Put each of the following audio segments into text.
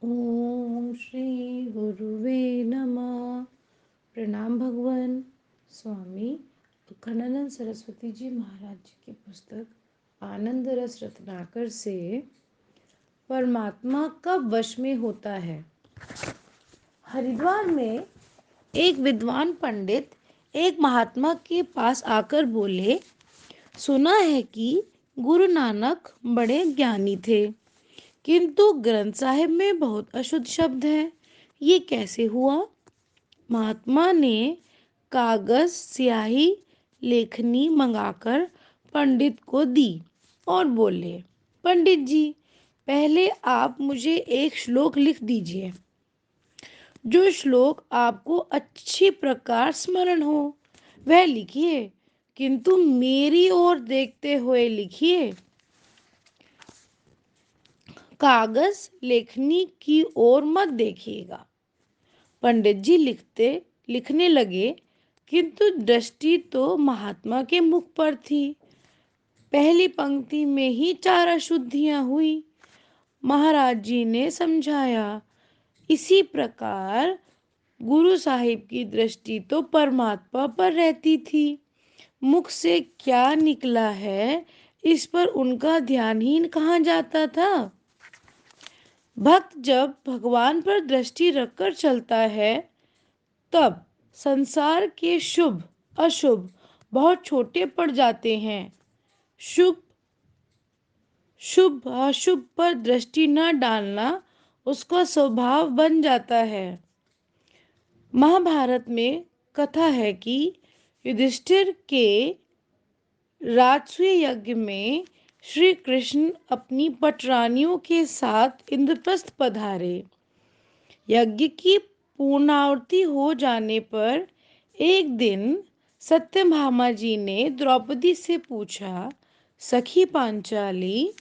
ओम श्री गुरुवे नमः। प्रणाम भगवान। स्वामी अखंडानंद सरस्वती जी महाराज जी की पुस्तक आनंद रस रत्नाकर से परमात्मा कब वश में होता है। हरिद्वार में एक विद्वान पंडित एक महात्मा के पास आकर बोले, सुना है कि गुरु नानक बड़े ज्ञानी थे, किंतु ग्रंथ साहिब में बहुत अशुद्ध शब्द हैं। ये कैसे हुआ? महात्मा ने कागज स्याही लेखनी मंगाकर पंडित को दी और बोले, पंडित जी, पहले आप मुझे एक श्लोक लिख दीजिए, जो श्लोक आपको अच्छी प्रकार स्मरण हो वह लिखिए, किंतु मेरी ओर देखते हुए लिखिए। कागज लेखनी की ओर मत देखिएगा। पंडित जी लिखने लगे, किंतु दृष्टि तो महात्मा के मुख पर थी। पहली पंक्ति में ही 4 अशुद्धियां हुई। महाराज जी ने समझाया, इसी प्रकार गुरु साहिब की दृष्टि तो परमात्मा पर रहती थी, मुख से क्या निकला है इस पर उनका ध्यान ही कहाँ जाता था। भक्त जब भगवान पर दृष्टि रखकर चलता है, तब संसार के शुभ अशुभ बहुत छोटे पड़ जाते हैं। शुभ शुभ अशुभ पर दृष्टि न डालना उसका स्वभाव बन जाता है। महाभारत में कथा है कि युधिष्ठिर के राजसूय यज्ञ में श्री कृष्ण अपनी पटरानियों के साथ इंद्रप्रस्थ पधारे। यज्ञ की पूर्णाहुति हो जाने पर एक दिन सत्यभामा जी ने द्रौपदी से पूछा, सखी पांचाली,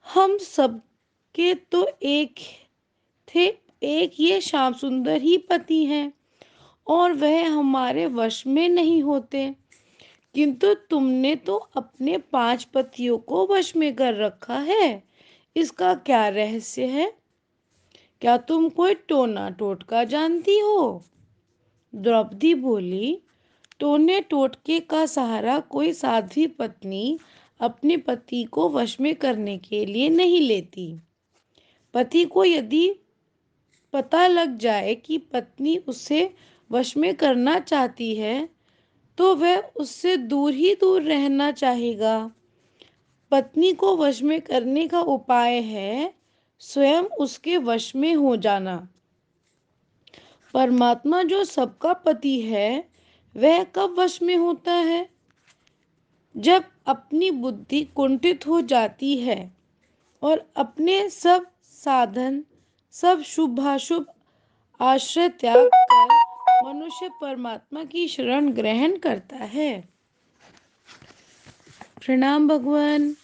हम सब के तो एक थे, एक ये श्याम सुंदर ही पति हैं और वह हमारे वश में नहीं होते, किंतु तुमने तो अपने 5 पतियों को वश में कर रखा है। इसका क्या रहस्य है? क्या तुम कोई टोना टोटका जानती हो? द्रौपदी बोली, टोने टोटके का सहारा कोई साध्वी पत्नी अपने पति को वश में करने के लिए नहीं लेती। पति को यदि पता लग जाए कि पत्नी उसे वश में करना चाहती है, तो वह उससे दूर ही दूर रहना चाहेगा। पत्नी को वश में करने का उपाय है स्वयं उसके वश में हो जाना। परमात्मा जो सबका पति है, वह कब वश में होता है? जब अपनी बुद्धि कुंठित हो जाती है और अपने सब साधन, सब शुभाशुभ आश्रय त्याग कर मनुष्य परमात्मा की शरण ग्रहण करता है। प्रणाम भगवान।